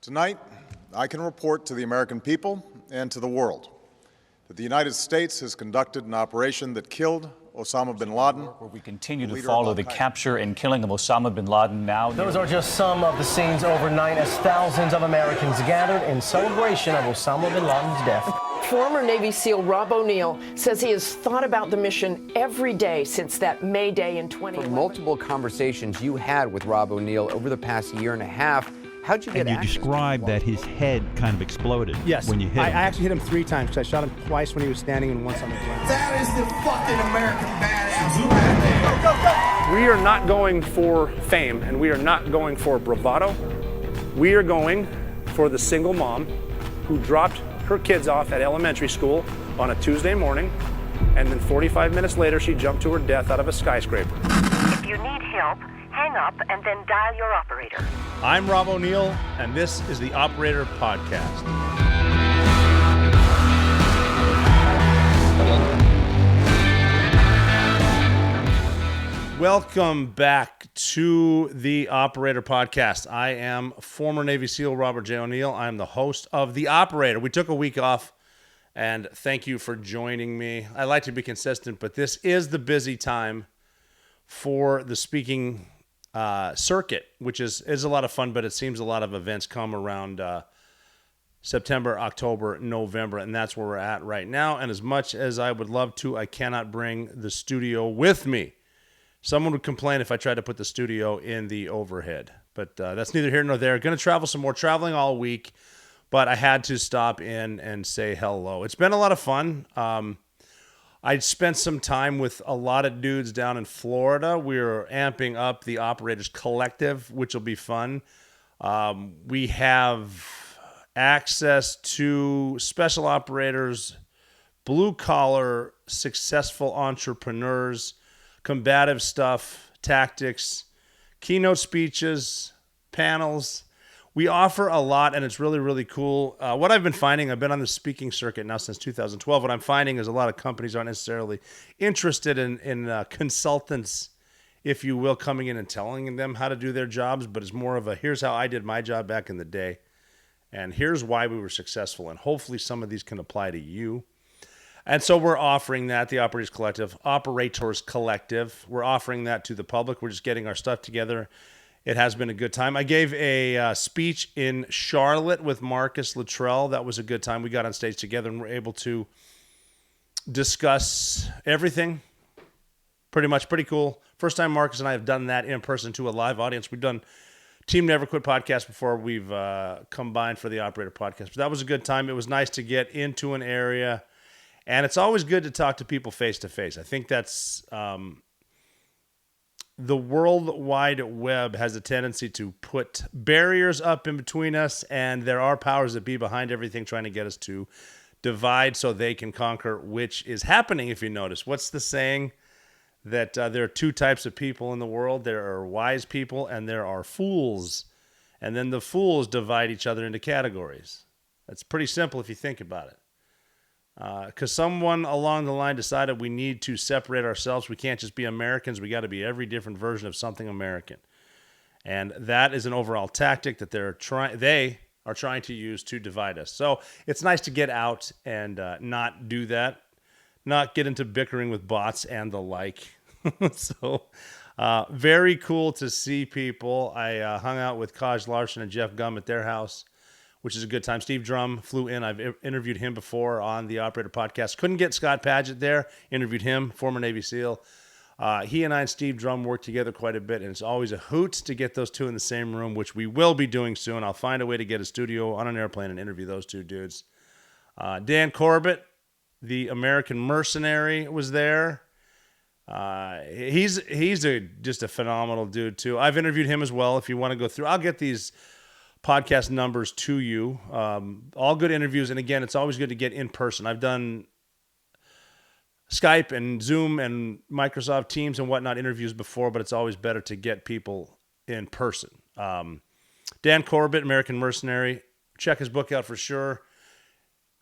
Tonight, I can report to the American people and to the world that the United States has conducted an operation that killed Osama bin Laden. Where we continue to follow the capture and killing of Osama bin Laden now. Those are just some of the scenes overnight as thousands of Americans gathered in celebration of Osama bin Laden's death. Former Navy SEAL Rob O'Neill says he has thought about the mission every day since that May Day in 2011. For multiple conversations you had with Rob O'Neill over the past year and a half, how'd you get access? And you described that his head kind of exploded when you hit him. I actually hit him 3 times because I shot him twice when he was standing and once on the ground. That is the fucking American badass right there. We are not going for fame and we are not going for bravado. We are going for the single mom who dropped her kids off at elementary school on a Tuesday morning, and then 45 minutes later she jumped to her death out of a skyscraper. If you need help, hang up and then dial your operator. I'm Rob O'Neill, and this is the Operator Podcast. Welcome back to the Operator Podcast. I am former Navy SEAL Robert J. O'Neill. I am the host of the Operator. We took a week off, and thank you for joining me. I like to be consistent, but this is the busy time for the speaking circuit, which is a lot of fun, but it seems a lot of events come around September, October, November, and that's where we're at right now. And as much as I would love to, I cannot bring the studio with me. Someone would complain if I tried to put the studio in the overhead, but that's neither here nor there. Going to travel some more, traveling all week, but I had to stop in and say hello. It's been a lot of fun. I spent some time with a lot of dudes down in Florida. We're amping up the Operators Collective, which will be fun. We have access to special operators, blue-collar, successful entrepreneurs, combative stuff, tactics, keynote speeches, panels. We offer a lot, and it's really, really cool. What I've been finding, I've been on the speaking circuit now since 2012. What I'm finding is a lot of companies aren't necessarily interested in consultants, if you will, coming in and telling them how to do their jobs, but it's more of a, here's how I did my job back in the day, and here's why we were successful, and hopefully some of these can apply to you. And so we're offering that, the Operators Collective. We're offering that to the public. We're just getting our stuff together. It has been a good time. I gave a speech in Charlotte with Marcus Luttrell. That was a good time. We got on stage together and were able to discuss everything. Pretty cool. First time Marcus and I have done that in person to a live audience. We've done Team Never Quit podcast before. We've combined for the Operator Podcast. But that was a good time. It was nice to get into an area. And it's always good to talk to people face to face. I think that's the World Wide Web has a tendency to put barriers up in between us, and there are powers that be behind everything trying to get us to divide so they can conquer, which is happening if you notice. What's the saying? That there are 2 types of people in the world. There are wise people and there are fools. And then the fools divide each other into categories. That's pretty simple if you think about it. Because someone along the line decided we need to separate ourselves. We can't just be Americans. We got to be every different version of something American. And that is an overall tactic that they are trying to use to divide us. So it's nice to get out and not do that, not get into bickering with bots and the like. So very cool to see people. I hung out with Kaj Larson and Jeff Gum at their house, which is a good time. Steve Drum flew in. I've interviewed him before on the Operator Podcast. Couldn't get Scott Padgett there. Interviewed him, former Navy SEAL. He and I and Steve Drum work together quite a bit, and it's always a hoot to get those 2 in the same room, which we will be doing soon. I'll find a way to get a studio on an airplane and interview those 2 dudes. Dan Corbett, the American mercenary, was there. He's just a phenomenal dude, too. I've interviewed him as well. If you want to go through, I'll get these podcast numbers to you. All good interviews. And again, it's always good to get in person. I've done Skype and Zoom and Microsoft Teams and whatnot interviews before, but it's always better to get people in person. Dan Corbett, American Mercenary. Check his book out for sure.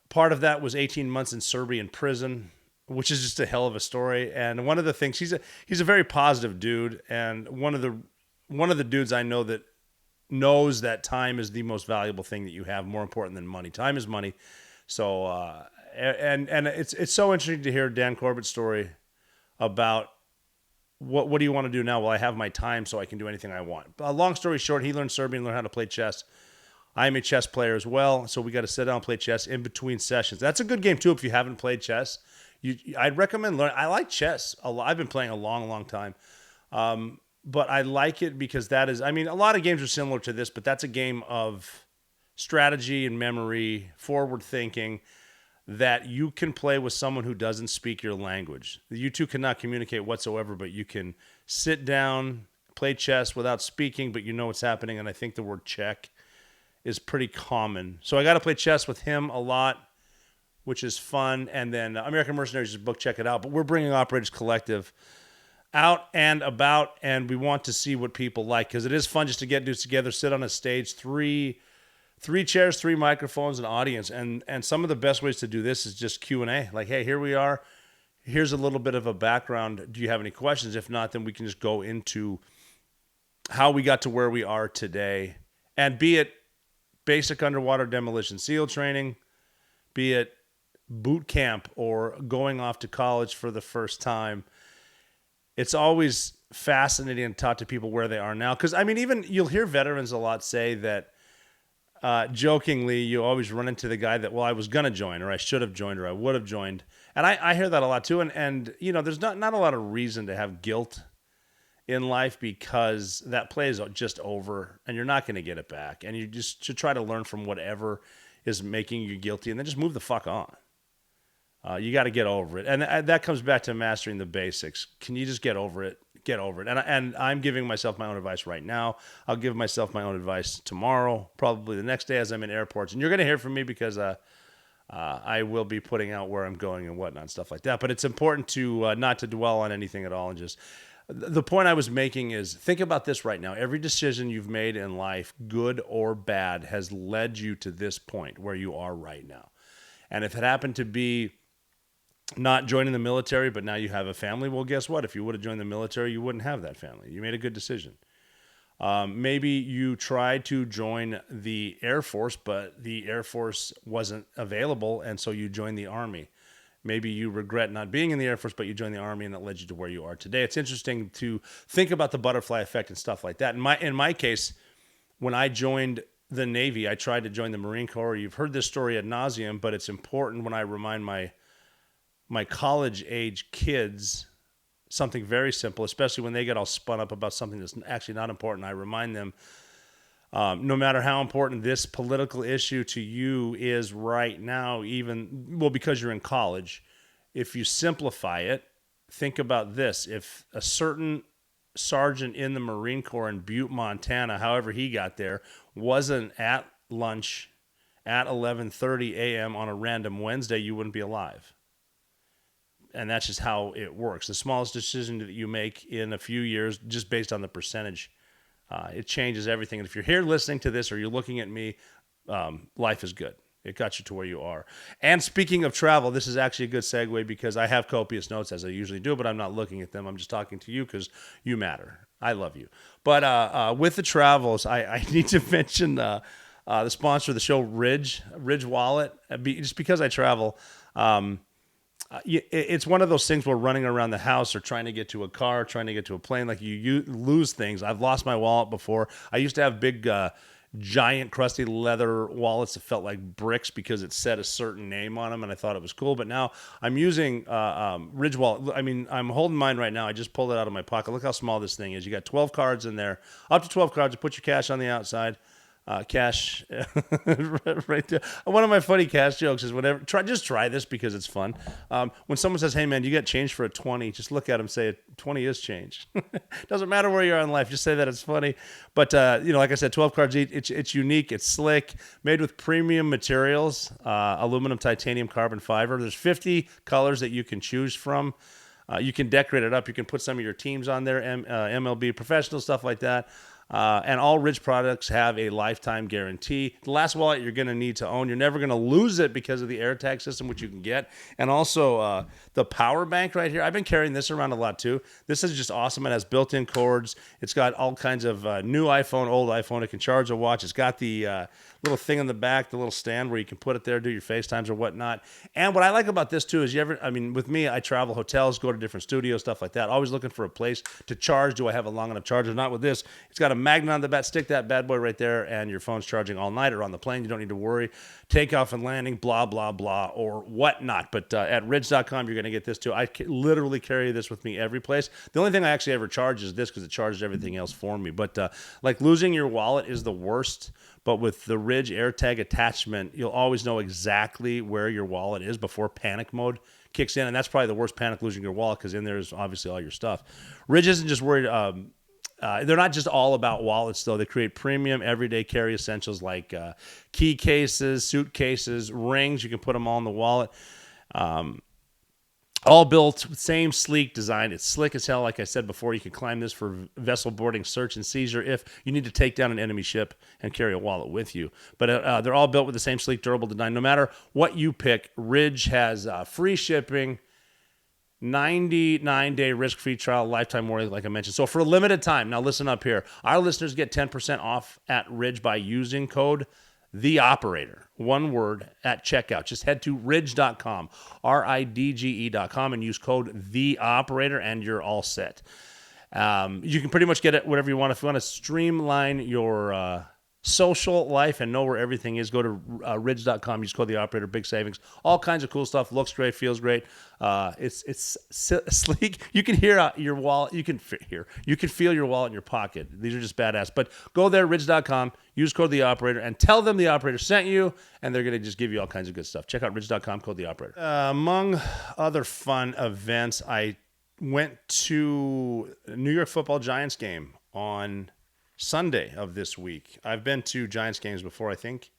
Part of that was 18 months in Serbian prison, which is just a hell of a story. And one of the things, he's a very positive dude. And one of the dudes I know that knows that time is the most valuable thing that you have, more important than money. Time is money. So, and it's so interesting to hear Dan Corbett's story about what do you want to do now? Well, I have my time, so I can do anything I want. Long story short, he learned Serbian, learned how to play chess. I'm a chess player as well, so we got to sit down and play chess in between sessions. That's a good game too if you haven't played chess. I'd recommend learn. I like chess a lot. I've been playing a long time. But I like it because that is, I mean, a lot of games are similar to this, but that's a game of strategy and memory, forward thinking, that you can play with someone who doesn't speak your language. You two cannot communicate whatsoever, but you can sit down, play chess without speaking, but you know what's happening. And I think the word check is pretty common. So I got to play chess with him a lot, which is fun. And then American Mercenaries' book, check it out. But we're bringing Operators Collective out and about, and we want to see what people like, because it is fun just to get dudes together, sit on a stage, three chairs, 3 microphones, an audience, and some of the best ways to do this is just Q&A. Like, hey, here we are. Here's a little bit of a background. Do you have any questions? If not, then we can just go into how we got to where we are today, and be it basic underwater demolition SEAL training, be it boot camp or going off to college for the first time. It's always fascinating to talk to people where they are now. Because, I mean, even you'll hear veterans a lot say that, jokingly, you always run into the guy that, well, I was going to join, or I should have joined, or I would have joined. And I hear that a lot too. And you know, there's not a lot of reason to have guilt in life, because that play is just over and you're not going to get it back. And you just should try to learn from whatever is making you guilty, and then just move the fuck on. You got to get over it. And that comes back to mastering the basics. Can you just get over it? Get over it. And I'm giving myself my own advice right now. I'll give myself my own advice tomorrow, probably the next day as I'm in airports. And you're going to hear from me because I will be putting out where I'm going and whatnot, stuff like that. But it's important to not to dwell on anything at all. And just the point I was making is, think about this right now. Every decision you've made in life, good or bad, has led you to this point where you are right now. And if it happened to be not joining the military, but now you have a family, well, guess what? If you would have joined the military, you wouldn't have that family. You made a good decision. Maybe you tried to join the Air Force, but the Air Force wasn't available, and so you joined the Army. Maybe you regret not being in the Air Force, but you joined the Army, and that led you to where you are today. It's interesting to think about the butterfly effect and stuff like that. In my case, when I joined the Navy, I tried to join the Marine Corps. You've heard this story ad nauseum, but it's important when I remind my college-age kids something very simple, especially when they get all spun up about something that's actually not important. I remind them, no matter how important this political issue to you is right now, because you're in college, if you simplify it, think about this. If a certain sergeant in the Marine Corps in Butte, Montana, however he got there, wasn't at lunch at 11:30 a.m. on a random Wednesday, you wouldn't be alive. And that's just how it works. The smallest decision that you make in a few years, just based on the percentage, it changes everything. And if you're here listening to this or you're looking at me, life is good. It got you to where you are. And speaking of travel, this is actually a good segue, because I have copious notes, as I usually do, but I'm not looking at them. I'm just talking to you because you matter. I love you. But with the travels, I need to mention the sponsor of the show, Ridge Wallet. Just because I travel, it's one of those things where running around the house or trying to get to a car, trying to get to a plane, like you lose things. I've lost my wallet before. I used to have big, giant, crusty leather wallets that felt like bricks because it said a certain name on them, and I thought it was cool. But now I'm using Ridge Wallet. I mean, I'm holding mine right now. I just pulled it out of my pocket. Look how small this thing is. You got 12 cards in there, up to 12 cards. You put your cash on the outside. Cash right there. One of my funny cash jokes is just try this because it's fun. When someone says, "Hey man, you got change for a 20?" just look at them, say 20 is change. Doesn't matter where you are in life, just say that it's funny. But like I said, 12 cards each. It's unique, it's slick, made with premium materials, aluminum, titanium, carbon fiber. There's 50 colors that you can choose from. You can decorate it up. You can put some of your teams on there, MLB, professional, stuff like that. And all Ridge products have a lifetime guarantee. The last wallet you're going to need to own. You're never going to lose it because of the AirTag system, which you can get. And also the power bank right here. I've been carrying this around a lot too. This is just awesome. It has built-in cords. It's got all kinds of new iPhone, old iPhone. It can charge a watch. It's got the little thing in the back, the little stand where you can put it there, do your FaceTimes or whatnot. And what I like about this too is with me, I travel hotels, go to different studios, stuff like that. Always looking for a place to charge. Do I have a long enough charger? Not with this. It's got a magnet on the back. Stick that bad boy right there, and your phone's charging all night or on the plane. You don't need to worry. Takeoff and landing, blah, blah, blah, or whatnot. But at Ridge.com, you're going to get this too. I literally carry this with me every place. The only thing I actually ever charge is this because it charges everything else for me. But like losing your wallet is the worst. But with the Ridge AirTag attachment, you'll always know exactly where your wallet is before panic mode kicks in. And that's probably the worst panic, losing your wallet, because in there is obviously all your stuff. Ridge isn't just worried. They're not just all about wallets, though. They create premium everyday carry essentials like key cases, suitcases, rings. You can put them all in the wallet. All built with same sleek design. It's slick as hell. Like I said before, you can climb this for vessel boarding, search, and seizure if you need to take down an enemy ship and carry a wallet with you. But they're all built with the same sleek, durable design. No matter what you pick, Ridge has free shipping, 99-day risk-free trial, lifetime warranty, like I mentioned. So for a limited time, now listen up here. Our listeners get 10% off at Ridge by using code The Operator, one word, at checkout. Just head to ridge.com, RIDGE.com, and use code The Operator, and you're all set. You can pretty much get it whatever you want. If you want to streamline your social life and know where everything is, go to ridge.com, use code The Operator, big savings, all kinds of cool stuff. Looks great, feels great. It's sleek. You can hear your wallet. You can feel your wallet in your pocket. These are just badass. But go there, ridge.com, use code The Operator, and tell them The Operator sent you, and they're going to just give you all kinds of good stuff. Check out ridge.com, code The Operator. Among other fun events, I went to a New York Football Giants game on Sunday of this week. I've been to Giants games before, I think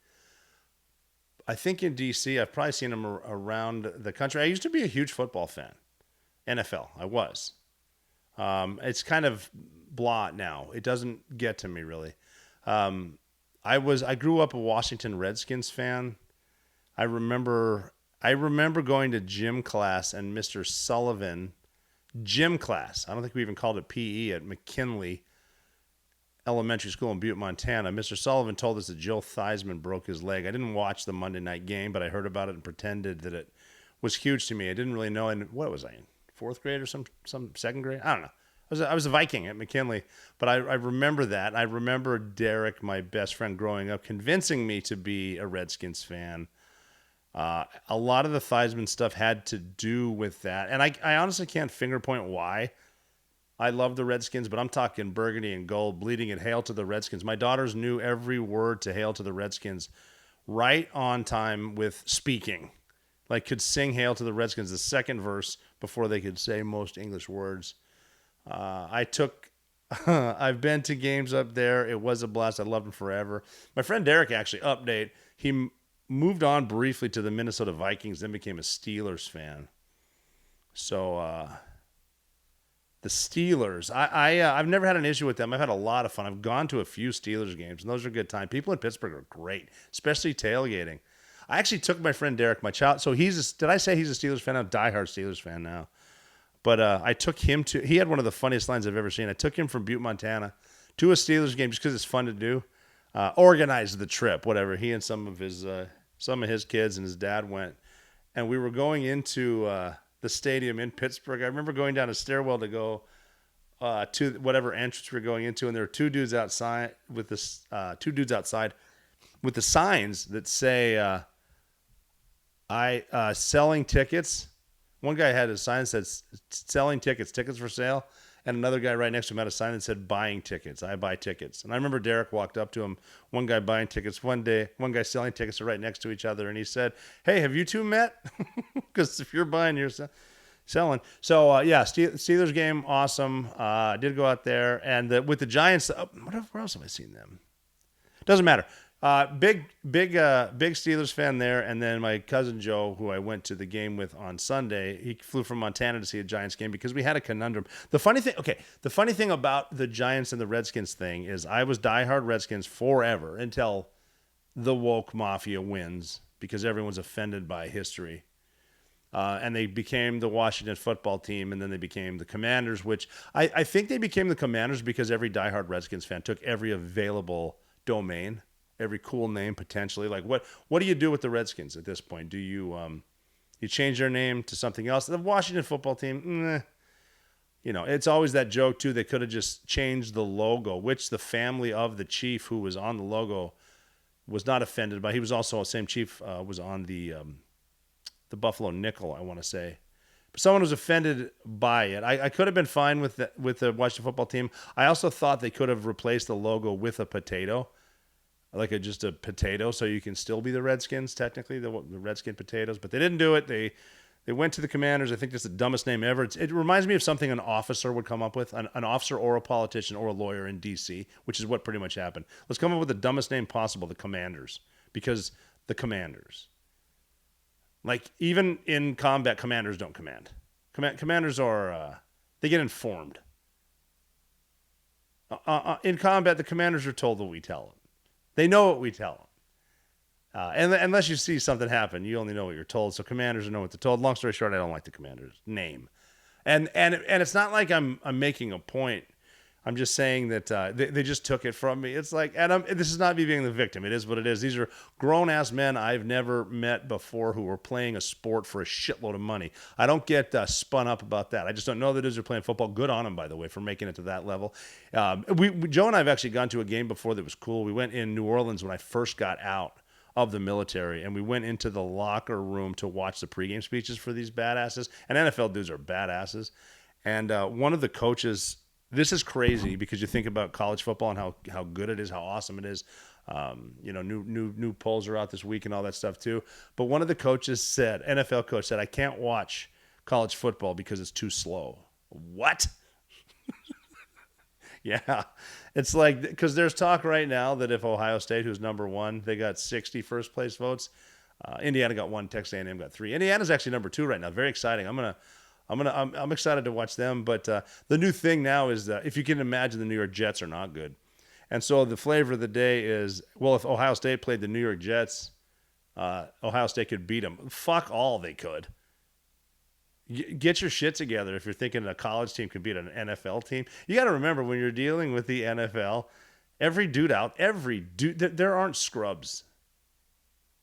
in D.C. I've probably seen them around the country. I used to be a huge football fan. NFL, I was. It's kind of blah now. It doesn't get to me, really. I grew up a Washington Redskins fan. I remember going to gym class and Mr. Sullivan, gym class, I don't think we even called it PE, at McKinley Elementary School in Butte, Montana. Mr. Sullivan told us that Joe Theismann broke his leg. I didn't watch the Monday night game, but I heard about it and pretended that it was huge to me. I didn't really know. And what was I in, fourth grade or some second grade? I don't know. I was a Viking at McKinley, but I remember that. I remember Derek, my best friend growing up, convincing me to be a Redskins fan. A lot of the Theismann stuff had to do with that. And I honestly can't finger point why. I love the Redskins, but I'm talking burgundy and gold, bleeding and Hail to the Redskins. My daughters knew every word to Hail to the Redskins right on time with speaking. Like, could sing Hail to the Redskins, the second verse, before they could say most English words. I've been to games up there. It was a blast. I loved them forever. My friend Derek, actually, update, he moved on briefly to the Minnesota Vikings, then became a Steelers fan. So, the Steelers, I've never had an issue with them. I've had a lot of fun. I've gone to a few Steelers games, and those are a good time. People in Pittsburgh are great, especially tailgating. I actually took my friend Derek, my child. So did I say he's a Steelers fan? I'm a diehard Steelers fan now. But I took him he had one of the funniest lines I've ever seen. I took him from Butte, Montana to a Steelers game just because it's fun to do. Organized the trip, whatever. He and some of his kids and his dad went. And we were going into the stadium in Pittsburgh. I remember going down a stairwell to go to whatever entrance we were going into, and there were two dudes outside with the signs that say selling tickets. One guy had a sign that said selling tickets for sale, and another guy right next to him had a sign that said buying tickets. I buy tickets. And I remember Derek walked up to him, one guy buying tickets, one guy selling tickets are right next to each other, and he said, "Hey, have you two met?" Because if you're buying, you're selling. So, Steelers game, awesome. Did go out there. And with the Giants, where else have I seen them? Doesn't matter. Big Steelers fan there. And then my cousin Joe, who I went to the game with on Sunday, he flew from Montana to see a Giants game because we had a conundrum. The funny thing about the Giants and the Redskins thing is I was diehard Redskins forever until the woke mafia wins because everyone's offended by history. And they became the Washington football team, and then they became the Commanders, which I think they became the Commanders because every diehard Redskins fan took every available domain, every cool name potentially. Like what do you do with the Redskins at this point? Do you you change their name to something else? The Washington football team, it's always that joke too. They could have just changed the logo, which the family of the chief who was on the logo was not offended by. He was also the same chief was on the Buffalo Nickel, I want to say. But someone was offended by it. I could have been fine with the Washington football team. I also thought they could have replaced the logo with a potato, like just a potato, so you can still be the Redskins, technically, the Redskin potatoes. But they didn't do it. They went to the Commanders. I think that's the dumbest name ever. It reminds me of something an officer would come up with, an officer or a politician or a lawyer in D.C., which is what pretty much happened. Let's come up with the dumbest name possible, the Commanders, because the Commanders. Like, even in combat, commanders don't command. Commanders are, they get informed. In combat, the commanders are told what we tell them. They know what we tell them. And unless you see something happen, you only know what you're told. So commanders know what they're told. Long story short, I don't like the commander's name. And it's not like I'm making a point. I'm just saying that they just took it from me. It's like, and this is not me being the victim. It is what it is. These are grown-ass men I've never met before who are playing a sport for a shitload of money. I don't get spun up about that. I just don't know that they're playing football. Good on them, by the way, for making it to that level. Joe and I have actually gone to a game before that was cool. We went in New Orleans when I first got out of the military, and we went into the locker room to watch the pregame speeches for these badasses. And NFL dudes are badasses. And one of the coaches... This is crazy because you think about college football and how good it is, how awesome it is. New polls are out this week and all that stuff too. But one of the coaches said, NFL coach said, I can't watch college football because it's too slow. What? Yeah. It's like, because there's talk right now that if Ohio State, who's number one, they got 60 first place votes. Indiana got 1, Texas A&M got 3. Indiana's actually number 2 right now. Very exciting. I'm excited to watch them, but the new thing now is that if you can imagine, the New York Jets are not good. And so the flavor of the day is, well, if Ohio State played the New York Jets, Ohio State could beat them. Fuck all, they could. Get your shit together if you're thinking a college team can beat an NFL team. You got to remember, when you're dealing with the NFL, every dude, there aren't scrubs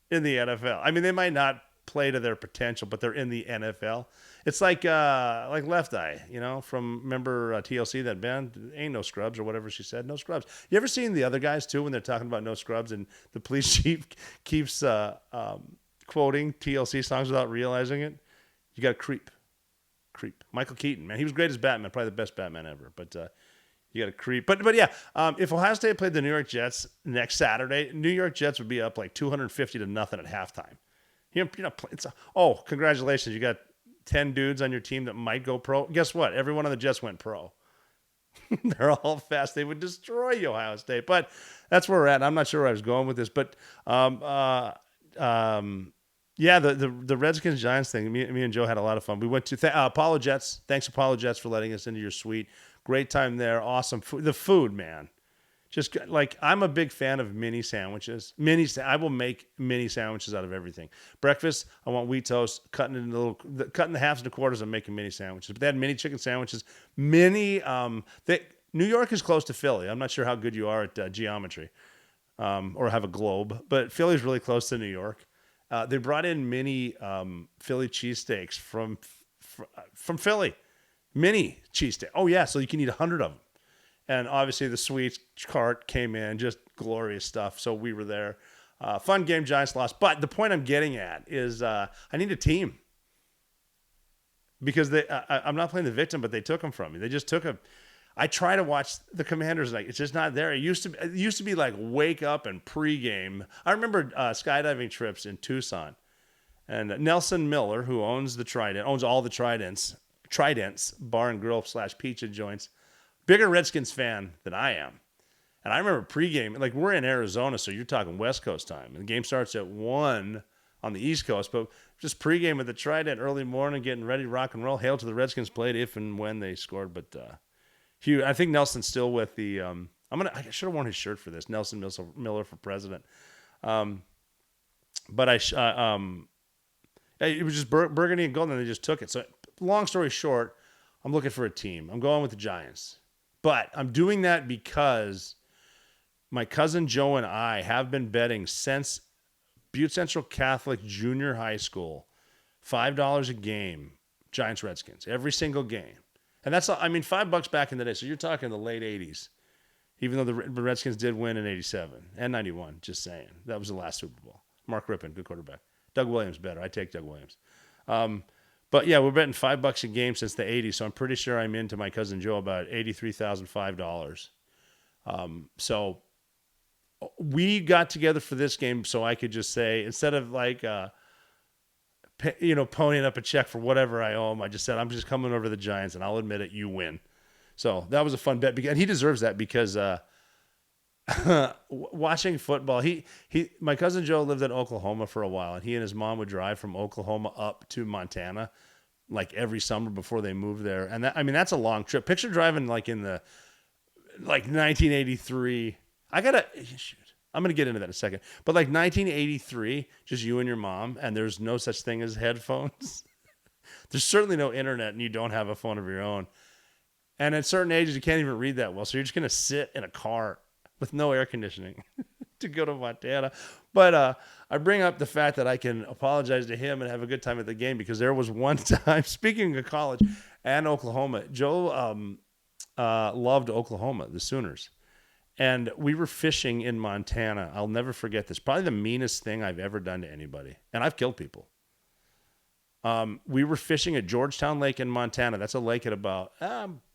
in the NFL. I mean, they might not play to their potential, but they're in the NFL. It's like Left Eye, remember TLC, that band? Ain't no scrubs, or whatever she said. No scrubs. You ever seen the other guys too when they're talking about no scrubs, and the police chief keeps quoting TLC songs without realizing it? You got to creep. Michael Keaton, man, he was great as Batman, probably the best Batman ever. But you got to creep. But yeah, if Ohio State played the New York Jets next Saturday, New York Jets would be up like 250-0 at halftime. Congratulations, you got 10 dudes on your team that might go pro. Guess what? Every one of the Jets went pro. They're all fast. They would destroy you, Ohio State. But that's where we're at. I'm not sure where I was going with this. But the Redskins Giants thing, me and Joe had a lot of fun. We went to Apollo Jets. Thanks, Apollo Jets, for letting us into your suite. Great time there. Awesome food. The food, man. Just like, I'm a big fan of mini sandwiches. I will make mini sandwiches out of everything. Breakfast, I want wheat toast, cutting the halves into quarters. I'm making mini sandwiches. But they had mini chicken sandwiches. New York is close to Philly. I'm not sure how good you are at geometry or have a globe, but Philly's really close to New York. They brought in mini Philly cheesesteaks from Philly. Mini cheesesteak. Oh yeah, so you can eat 100 of them. And obviously the sweets cart came in, just glorious stuff. So we were there. Fun game, Giants lost. But the point I'm getting at is I need a team. Because I'm not playing the victim, but they took them from me. They just took I try to watch the Commanders, like, it's just not there. It used to be like wake up and pregame. I remember skydiving trips in Tucson. And Nelson Miller, who owns all the Tridents, bar and grill / pizza joints, bigger Redskins fan than I am. And I remember pregame, like we're in Arizona, so you're talking West Coast time. And the game starts at 1 on the East Coast, but just pregame at the Trident early morning, getting ready to rock and roll. Hail to the Redskins played if and when they scored. But Hugh, I think Nelson's still with the I should have worn his shirt for this. Nelson Miller for president. But it was just burgundy and gold, and they just took it. So long story short, I'm looking for a team. I'm going with the Giants. But I'm doing that because my cousin Joe and I have been betting since Butte Central Catholic Junior High School, $5 a game, Giants Redskins, every single game. And that's, I mean, $5 back in the day. So you're talking the late 80s, even though the Redskins did win in 87 and 91, just saying. That was the last Super Bowl. Mark Rippon, good quarterback. Doug Williams better. I take Doug Williams. But yeah, we're betting $5 a game since the 80s. So I'm pretty sure I'm into my cousin Joe about $83,005. So we got together for this game so I could just say, instead of like, ponying up a check for whatever I owe him, I just said, I'm just coming over to the Giants, and I'll admit it, you win. So that was a fun bet, and he deserves that because watching football, my cousin Joe lived in Oklahoma for a while, and he and his mom would drive from Oklahoma up to Montana like every summer before they moved there. And that's a long trip. Picture driving like in the 1983. I'm going to get into that in a second. But like 1983, just you and your mom, and there's no such thing as headphones. There's certainly no internet, and you don't have a phone of your own. And at certain ages, you can't even read that well. So you're just going to sit in a car with no air conditioning to go to Montana. But I bring up the fact that I can apologize to him and have a good time at the game, because there was one time, speaking of college and Oklahoma, Joe loved Oklahoma, the Sooners. And we were fishing in Montana. I'll never forget this. Probably the meanest thing I've ever done to anybody. And I've killed people. We were fishing at Georgetown Lake in Montana. That's a lake at about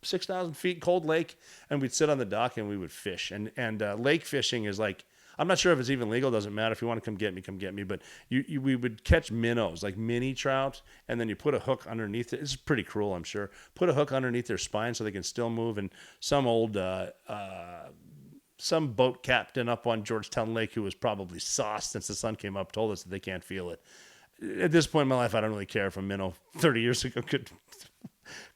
6,000 feet, cold lake. And we'd sit on the dock and we would fish. And lake fishing is like, I'm not sure if it's even legal. Doesn't matter. If you want to come get me. But we would catch minnows, like mini trout, and then you put a hook underneath it. It's pretty cruel, I'm sure. Put a hook underneath their spine so they can still move. And some boat captain up on Georgetown Lake, who was probably sauced since the sun came up, told us that they can't feel it. At this point in my life, I don't really care if a minnow 30 years ago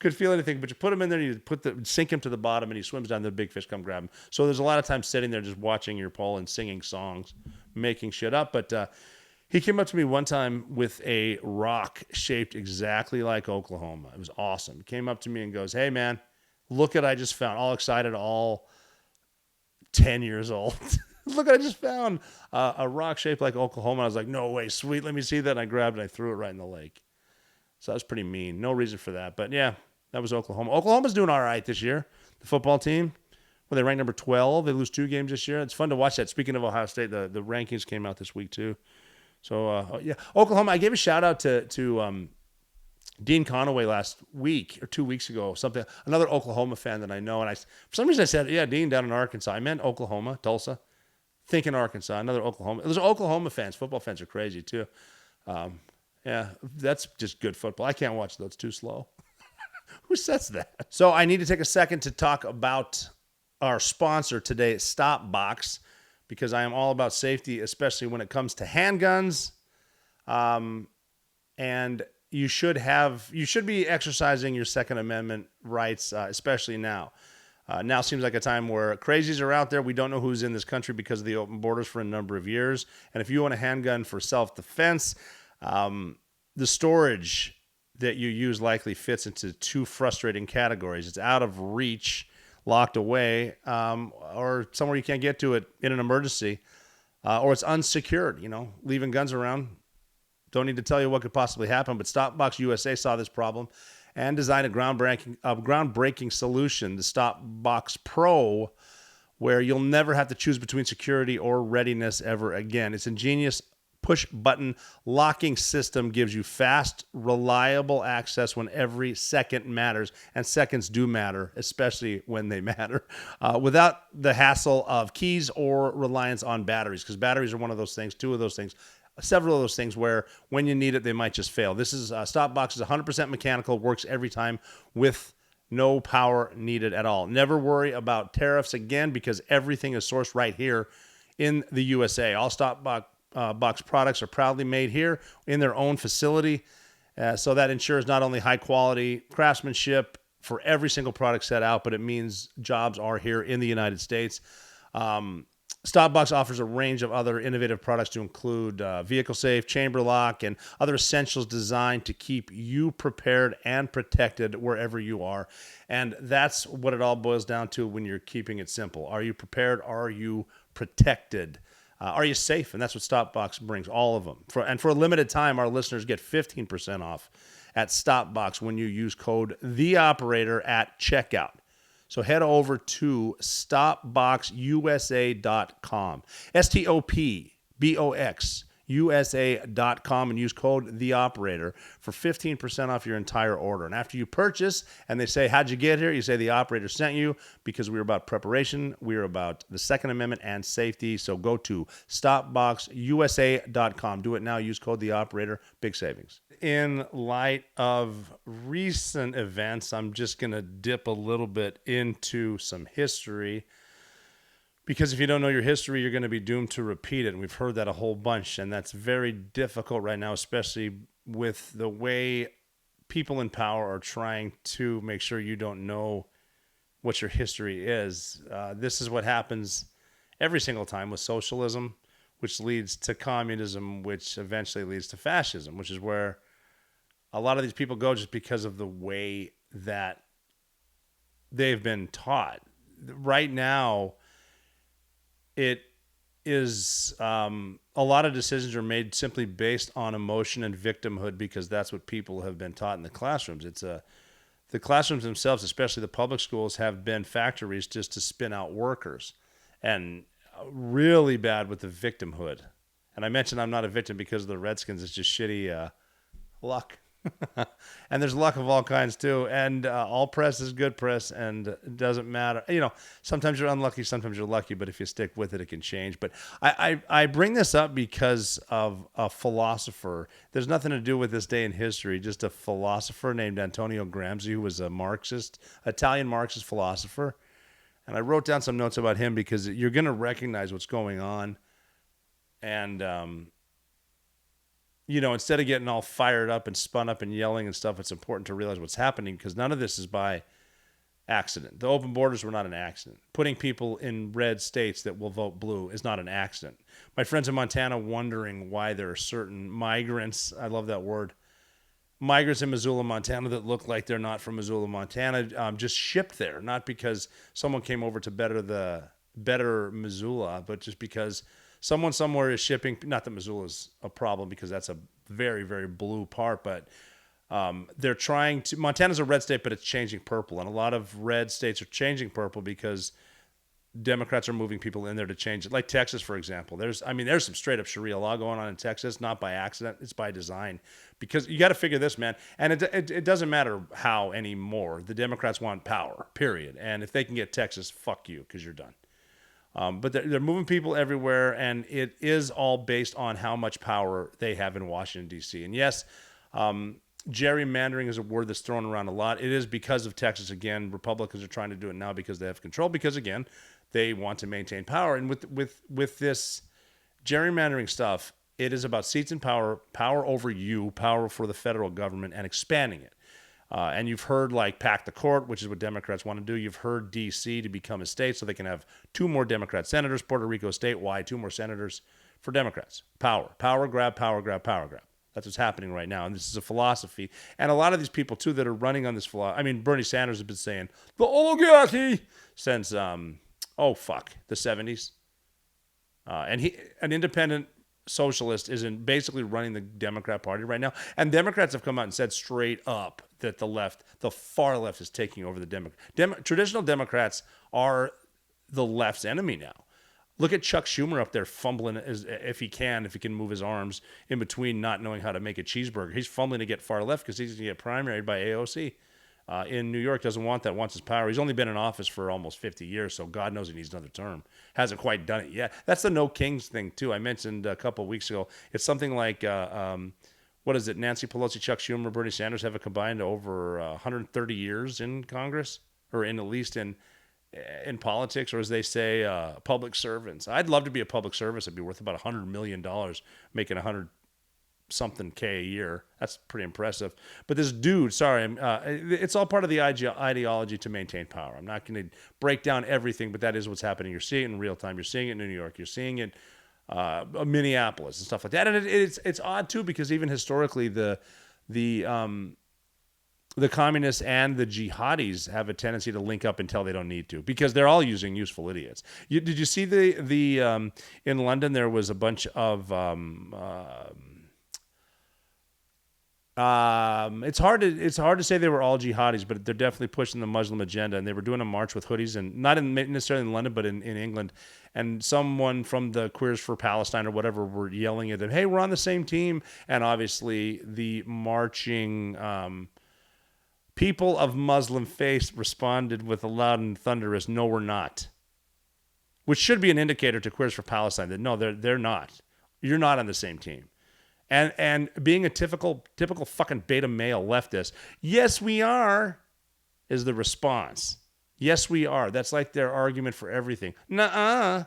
could feel anything, but you put him in there, you sink him to the bottom, and he swims down, the big fish come grab him. So there's a lot of time sitting there just watching your pole and singing songs, making shit up. But he came up to me one time with a rock shaped exactly like Oklahoma. It was awesome. He came up to me and goes, "Hey man, look what I just found." All excited, all 10 years old. Look, I just found a rock shaped like Oklahoma. I was like, no way, sweet, let me see that. And I grabbed it and I threw it right in the lake. So that was pretty mean. No reason for that. But yeah, that was Oklahoma. Oklahoma's doing all right this year. The football team, well, they ranked number 12. They lose 2 games this year. It's fun to watch that. Speaking of Ohio State, the rankings came out this week too. So yeah, Oklahoma, I gave a shout out to Dean Conaway last week or 2 weeks ago, another Oklahoma fan that I know. And for some reason I said, yeah, Dean down in Arkansas. I meant Oklahoma, Tulsa. Thinking Arkansas, another Oklahoma. Those Oklahoma fans, football fans are crazy too. Yeah, that's just good football. I can't watch those, it's too slow. Who says that? So I need to take a second to talk about our sponsor today, StopBox, because I am all about safety, especially when it comes to handguns. And you should be exercising your Second Amendment rights, especially now. Now seems like a time where crazies are out there. We don't know who's in this country because of the open borders for a number of years. And if you own a handgun for self-defense, the storage that you use likely fits into 2 frustrating categories. It's out of reach, locked away, or somewhere you can't get to it in an emergency, or it's unsecured, leaving guns around. Don't need to tell you what could possibly happen, but StopBox USA saw this problem and designed a groundbreaking solution, the StopBox Pro, where you'll never have to choose between security or readiness ever again. Its ingenious push-button locking system gives you fast, reliable access when every second matters, and seconds do matter, especially when they matter, without the hassle of keys or reliance on batteries, because batteries are one of those things, 2 of those things, several of those things where when you need it, they might just fail. This is StopBox is 100% mechanical, works every time with No power needed at all. Never worry about tariffs again because everything is sourced right here in the USA. All Stop Box products are proudly made here in their own facility. So that ensures not only high quality craftsmanship for every single product set out, but it means jobs are here in the United States. Stopbox offers a range of other innovative products to include vehicle safe, chamber lock, and other essentials designed to keep you prepared and protected wherever you are. And that's what it all boils down to when you're keeping it simple. Are you prepared? Are you protected? Are you safe? And that's what Stopbox brings, all of them. And for a limited time, our listeners get 15% off at Stopbox when you use code THEOPERATOR at checkout. So head over to stopboxusa.com, STOPBOX USA.com, and use code THEOPERATOR for 15% off your entire order. And after you purchase and they say, how'd you get here? You say the operator sent you, because we're about preparation. We're about the Second Amendment and safety. So go to stopboxusa.com. Do it now. Use code THEOPERATOR. Big savings. In light of recent events, I'm just going to dip a little bit into some history, because if you don't know your history, you're going to be doomed to repeat it. And we've heard that a whole bunch, and that's very difficult right now, especially with the way people in power are trying to make sure you don't know what your history is. This is what happens every single time with socialism, which leads to communism, which eventually leads to fascism, which is where a lot of these people go just because of the way that they've been taught. Right now, it is a lot of decisions are made simply based on emotion and victimhood, because that's what people have been taught in the classrooms. The classrooms themselves, especially the public schools, have been factories just to spin out workers, and really bad with the victimhood. And I mentioned I'm not a victim because of the Redskins. It's just shitty luck. And there's luck of all kinds too. And all press is good press, and it doesn't matter. You know, sometimes you're unlucky, sometimes you're lucky, but if you stick with it, it can change. But I bring this up because of a philosopher. There's nothing to do with this day in history, just a philosopher named Antonio Gramsci, who was a Marxist, Italian Marxist philosopher. And I wrote down some notes about him because you're going to recognize what's going on. And, you know, instead of getting all fired up and spun up and yelling and stuff, it's important to realize what's happening, because none of this is by accident. The open borders were not an accident. Putting people in red states that will vote blue is not an accident. My friends in Montana wondering why there are certain migrants, I love that word, migrants in Missoula, Montana that look like they're not from Missoula, Montana, just shipped there, not because someone came over to better Missoula, but just because someone somewhere is shipping. Not that Missoula's a problem, because that's a very, very blue part, but they're trying to. Montana's a red state, but it's changing purple, and a lot of red states are changing purple because Democrats are moving people in there to change it. Like Texas, for example. There's some straight up Sharia law going on in Texas, not by accident. It's by design, because you got to figure this, man. And it doesn't matter how anymore. The Democrats want power, period. And if they can get Texas, fuck you, because you're done. But they're moving people everywhere, and it is all based on how much power they have in Washington, D.C. And yes, gerrymandering is a word that's thrown around a lot. It is because of Texas. Again, Republicans are trying to do it now because they have control, because, again, they want to maintain power. And with this gerrymandering stuff, it is about seats and power over you, power for the federal government, and expanding it. And you've heard like pack the court, which is what Democrats want to do. You've heard D.C. to become a state so they can have 2 more Democrat senators. Puerto Rico statewide, 2 more senators for Democrats. Power grab, power grab, power grab. That's what's happening right now. And this is a philosophy. And a lot of these people, too, that are running on this philosophy. I mean, Bernie Sanders has been saying, the oligarchy, since, the 70s. And an independent socialist is basically running the Democrat Party right now. And Democrats have come out and said straight up that the far left is taking over the traditional Democrats are the left's enemy now. Look at Chuck Schumer up there fumbling if he can move his arms in between, not knowing how to make a cheeseburger. He's fumbling to get far left because he's going to get primaried by AOC. In New York, doesn't want that, wants his power. He's only been in office for almost 50 years, so God knows he needs another term. Hasn't quite done it yet. That's the no kings thing, too. I mentioned a couple of weeks ago. It's something like what is it? Nancy Pelosi, Chuck Schumer, Bernie Sanders have a combined over 130 years in Congress, or at least in politics, or as they say, public servants. I'd love to be a public service. I'd be worth about $100 million, making 100 something K a year. That's pretty impressive. But this dude, it's all part of the ideology to maintain power. I'm not going to break down everything, but that is what's happening. You're seeing it in real time. You're seeing it in New York. You're seeing it Minneapolis and stuff like that. And it's odd too, because even historically the communists and the jihadis have a tendency to link up until they don't need to, because they're all using useful idiots. Did you see the in London there was a bunch of it's hard to say they were all jihadis, but they're definitely pushing the Muslim agenda, and they were doing a march with hoodies, and not necessarily in London, but in England. And someone from the Queers for Palestine or whatever were yelling at them, "Hey, we're on the same team!" And obviously, the marching people of Muslim faith responded with a loud and thunderous, "No, we're not," which should be an indicator to Queers for Palestine that no, they're not. You're not on the same team. And being a typical fucking beta male leftist, yes, we are, is the response. Yes, we are. That's like their argument for everything. Nuh-uh.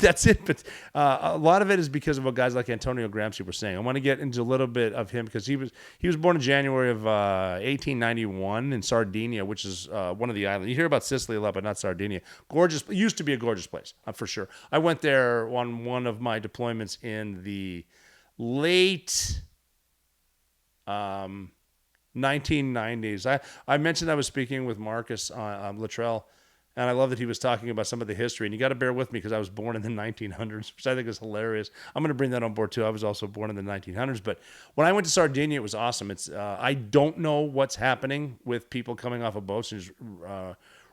That's it. But a lot of it is because of what guys like Antonio Gramsci were saying. I want to get into a little bit of him, because he was born in January of 1891 in Sardinia, which is one of the islands. You hear about Sicily a lot, but not Sardinia. Gorgeous. It used to be a gorgeous place, for sure. I went there on one of my deployments in the late 1990s. I mentioned I was speaking with Marcus Luttrell, and I love that he was talking about some of the history. And you got to bear with me, because I was born in the 1900s, which I think is hilarious. I'm going to bring that on board too. I was also born in the 1900s. But when I went to Sardinia, it was awesome. It's I don't know what's happening with people coming off of boats and just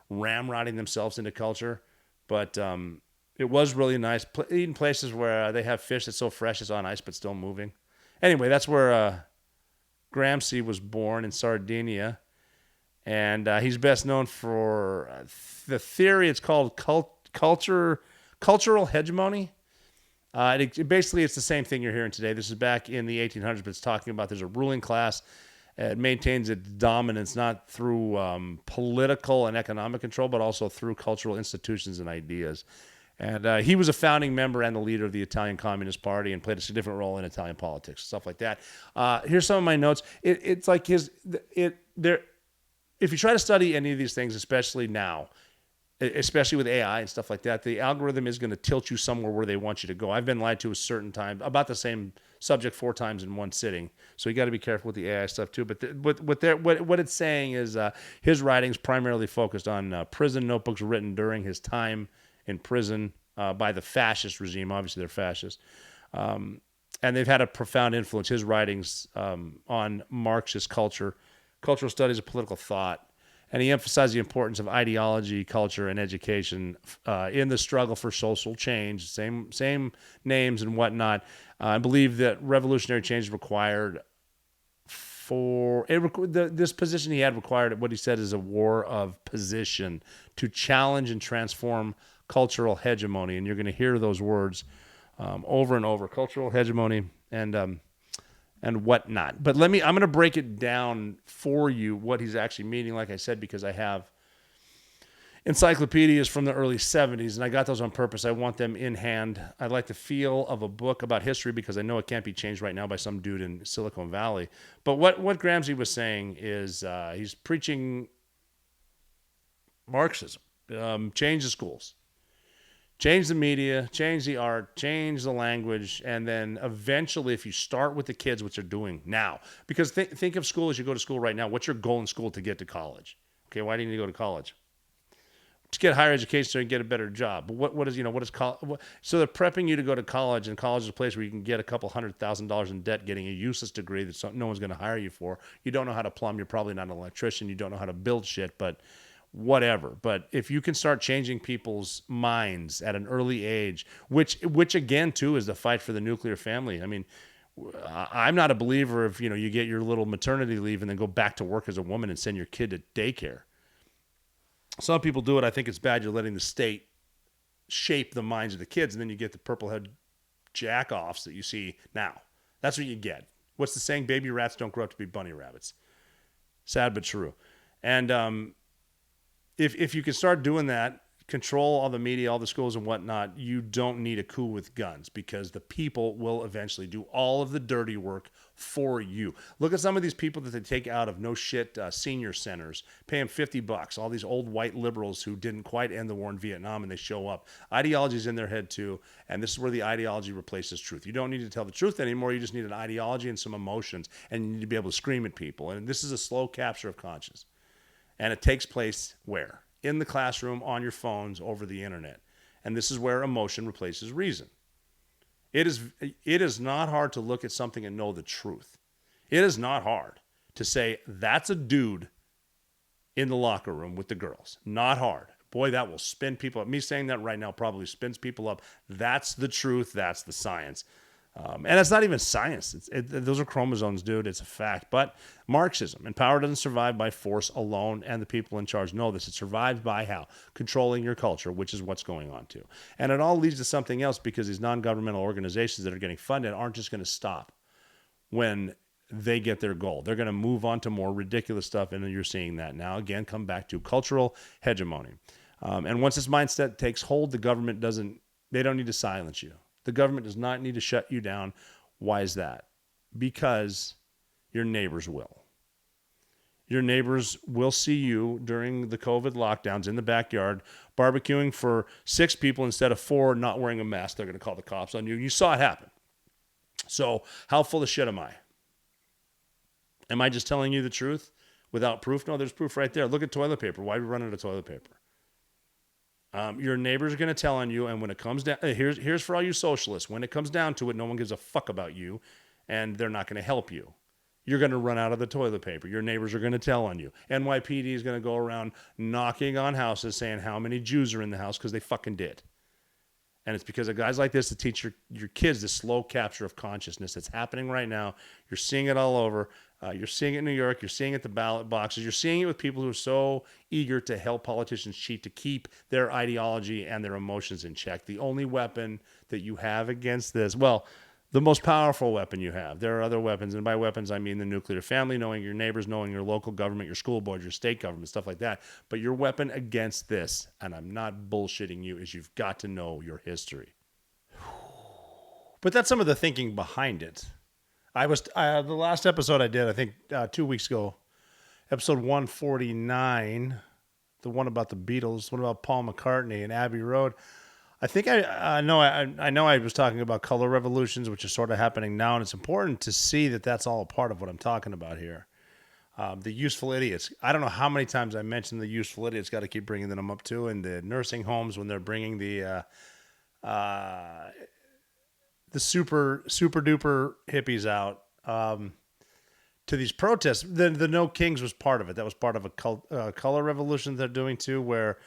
ramrodding themselves into culture. But it was really nice. Eating places where they have fish that's so fresh it's on ice but still moving. Anyway, that's where Gramsci was born, in Sardinia. And he's best known for the theory. It's called cultural hegemony. Basically, it's the same thing you're hearing today. This is back in the 1800s, but it's talking about there's a ruling class. It maintains its dominance not through political and economic control, but also through cultural institutions and ideas. And he was a founding member and the leader of the Italian Communist Party, and played a significant role in Italian politics, stuff like that. Here's some of my notes. It's like if you try to study any of these things, especially now, especially with AI and stuff like that, the algorithm is going to tilt you somewhere where they want you to go. I've been lied to a certain time about the same subject 4 times in one sitting, so you got to be careful with the AI stuff too. But what it's saying is his writings primarily focused on prison notebooks written during his time in prison by the fascist regime. Obviously, they're fascist. And they've had a profound influence, his writings, on Marxist cultural studies of political thought. And he emphasized the importance of ideology, culture, and education in the struggle for social change. Same names and whatnot. I believe that revolutionary change is required this position he had required what he said is a war of position to challenge and transform cultural hegemony. And you're going to hear those words over and over: cultural hegemony and whatnot. But I'm going to break it down for you, what he's actually meaning, like I said, because I have encyclopedias from the early 70s, and I got those on purpose. I want them in hand. I like the feel of a book about history, because I know it can't be changed right now by some dude in Silicon Valley. But what Gramsci was saying is he's preaching Marxism. Change the schools. Change the media, change the art, change the language, and then eventually, if you start with the kids, what they're doing now, because think of school as you go to school right now. What's your goal in school to get to college? Okay, why do you need to go to college? To get higher education so you can get a better job. But what is college? So they're prepping you to go to college, and college is a place where you can get a couple $100,000 in debt, getting a useless degree that no one's going to hire you for. You don't know how to plumb. You're probably not an electrician. You don't know how to build shit, but whatever. But if you can start changing people's minds at an early age, which again too is the fight for the nuclear family. I mean, I'm not a believer of, you get your little maternity leave and then go back to work as a woman and send your kid to daycare. Some people do it. I think it's bad. You're letting the state shape the minds of the kids, and then you get the purple head jack-offs that you see now. That's what you get. What's the saying? Baby rats don't grow up to be bunny rabbits. Sad but true. And if you can start doing that, control all the media, all the schools and whatnot, you don't need a coup with guns because the people will eventually do all of the dirty work for you. Look at some of these people that they take out of senior centers, pay them $50. All these old white liberals who didn't quite end the war in Vietnam, and they show up. Ideology's in their head too, and this is where the ideology replaces truth. You don't need to tell the truth anymore. You just need an ideology and some emotions, and you need to be able to scream at people. And this is a slow capture of conscience. And it takes place where? In the classroom, on your phones, over the internet. And this is where emotion replaces reason. It is not hard to look at something and know the truth. It is not hard to say, that's a dude in the locker room with the girls. Not hard. Boy, that will spin people up. Me saying that right now probably spins people up. That's the truth. That's the science. And it's not even science. Those are chromosomes, dude. It's a fact. But Marxism, and power doesn't survive by force alone, and the people in charge know this. It survives by how? Controlling your culture, which is what's going on too. And it all leads to something else because these non-governmental organizations that are getting funded aren't just going to stop when they get their goal. They're going to move on to more ridiculous stuff, and you're seeing that now. Again, come back to cultural hegemony. And once this mindset takes hold, the government they don't need to silence you. The government does not need to shut you down. Why is that? Because your neighbors will. Your neighbors will see you during the COVID lockdowns in the backyard, barbecuing for 6 people instead of 4, not wearing a mask. They're going to call the cops on you. You saw it happen. So how full of shit am I? Am I just telling you the truth without proof? No, there's proof right there. Look at toilet paper. Why are we running out of toilet paper? Your neighbors are going to tell on you, and when it comes down, here's for all you socialists. When it comes down to it, no one gives a fuck about you, and they're not going to help you. You're going to run out of the toilet paper. Your neighbors are going to tell on you. NYPD is going to go around knocking on houses saying how many Jews are in the house because they fucking did. And it's because of guys like this that teach your kids this slow capture of consciousness that's happening right now. You're seeing it all over. You're seeing it in New York. You're seeing it at the ballot boxes. You're seeing it with people who are so eager to help politicians cheat to keep their ideology and their emotions in check. The only weapon that you have against this, well, the most powerful weapon you have. There are other weapons, and by weapons I mean the nuclear family, knowing your neighbors, knowing your local government, your school board, your state government, stuff like that. But your weapon against this, and I'm not bullshitting you, is you've got to know your history. But that's some of the thinking behind it. The last episode I did, I think 2 weeks ago, episode 149, the one about the Beatles, one about Paul McCartney and Abbey Road. I think I know I was talking about color revolutions, which are sort of happening now, and it's important to see that that's all a part of what I'm talking about here. The useful idiots. I don't know how many times I mentioned the useful idiots. Got to keep bringing them up too. In the nursing homes when they're bringing the super duper hippies out to these protests. The No Kings was part of it. That was part of a color revolution they're doing too, where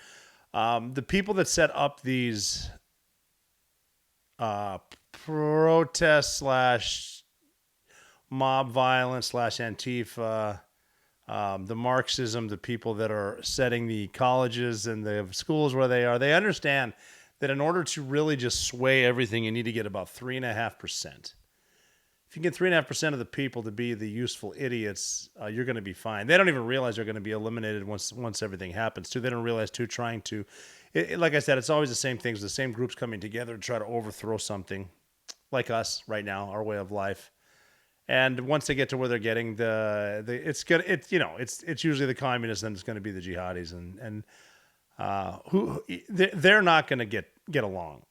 the people that set up these protests / mob violence / Antifa, the Marxism, the people that are setting the colleges and the schools where they understand that in order to really just sway everything, you need to get about 3.5%. If you get 3.5% of the people to be the useful idiots, you're going to be fine. They don't even realize they're going to be eliminated once everything happens, too. They don't realize, too, trying to... like I said, it's always the same things, the same groups coming together to try to overthrow something, like us right now, our way of life. And once they get to where they're getting, it's usually the communists, and it's going to be the jihadis, and they're not going to get along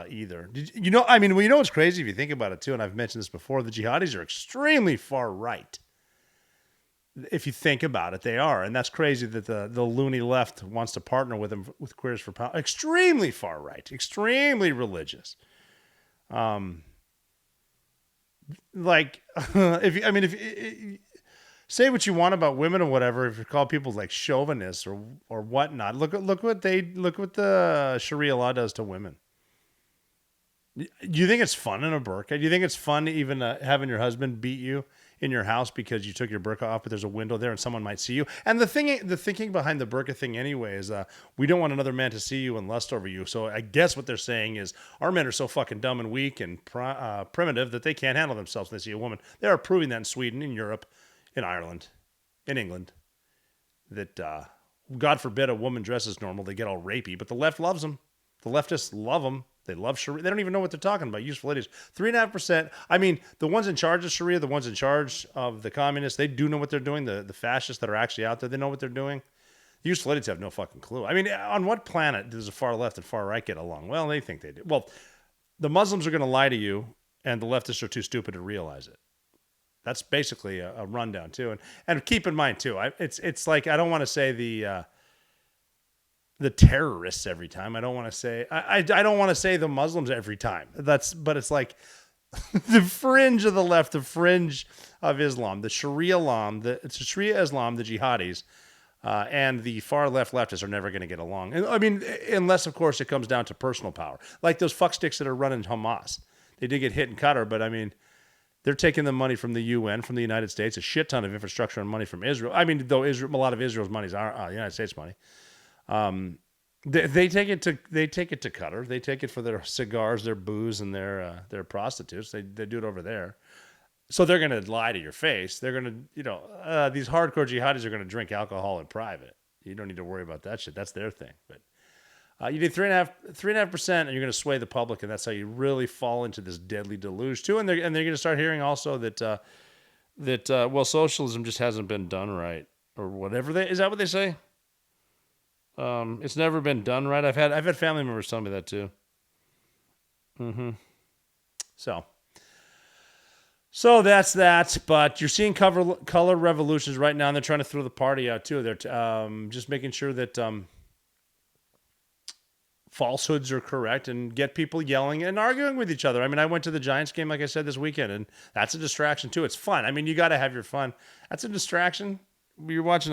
either. What's crazy if you think about it too, and I've mentioned this before, the jihadis are extremely far right. If you think about it, they are, and that's crazy that the loony left wants to partner with them with Queers for Power. Extremely far right, extremely religious. If say what you want about women or whatever, if you call people like chauvinists or whatnot, look what the Sharia law does to women. Do you think it's fun in a burqa? Do you think it's fun even having your husband beat you in your house because you took your burqa off, but there's a window there and someone might see you. And the thinking behind the burqa thing anyway is we don't want another man to see you and lust over you. So I guess what they're saying is our men are so fucking dumb and weak and primitive that they can't handle themselves when they see a woman. They are proving that in Sweden, in Europe, in Ireland, in England, that God forbid a woman dresses normal, they get all rapey, but the left loves them. The leftists love them. They love Sharia. They don't even know what they're talking about. Useful idiots. 3.5%. I mean, the ones in charge of Sharia, the ones in charge of the communists, they do know what they're doing. The fascists that are actually out there, they know what they're doing. The useful idiots have no fucking clue. I mean, on what planet does the far left and far right get along? Well, they think they do. Well, the Muslims are going to lie to you, and the leftists are too stupid to realize it. That's basically a rundown too. And keep in mind too, it's like I don't want to say the terrorists every time. I don't want to say I don't want to say the Muslims every time. But it's like the fringe of the left, the fringe of Islam, the Sharia Islam, the jihadis, and the far leftists are never going to get along. And I mean, unless of course it comes down to personal power, like those fucksticks that are running Hamas. They did get hit in Qatar, but I mean, they're taking the money from the UN, from the United States, a shit ton of infrastructure and money from Israel. I mean, though a lot of Israel's money is our United States money. They take it to Qatar. They take it for their cigars, their booze, and their prostitutes. They do it over there. So they're going to lie to your face. They're going to, these hardcore jihadis are going to drink alcohol in private. You don't need to worry about that shit. That's their thing. But you need 3.5%, and you're going to sway the public, and that's how you really fall into this deadly deluge too. And they're going to start hearing also that well, socialism just hasn't been done right, or whatever. Is that what they say? It's never been done right. I've had family members tell me that too. So that's that. But you're seeing color revolutions right now, and they're trying to throw the party out too. They're just making sure that falsehoods are correct and get people yelling and arguing with each other. I mean, I went to the Giants game, like I said, this weekend, and that's a distraction too. It's fun. I mean, you got to have your fun. That's a distraction. You're watching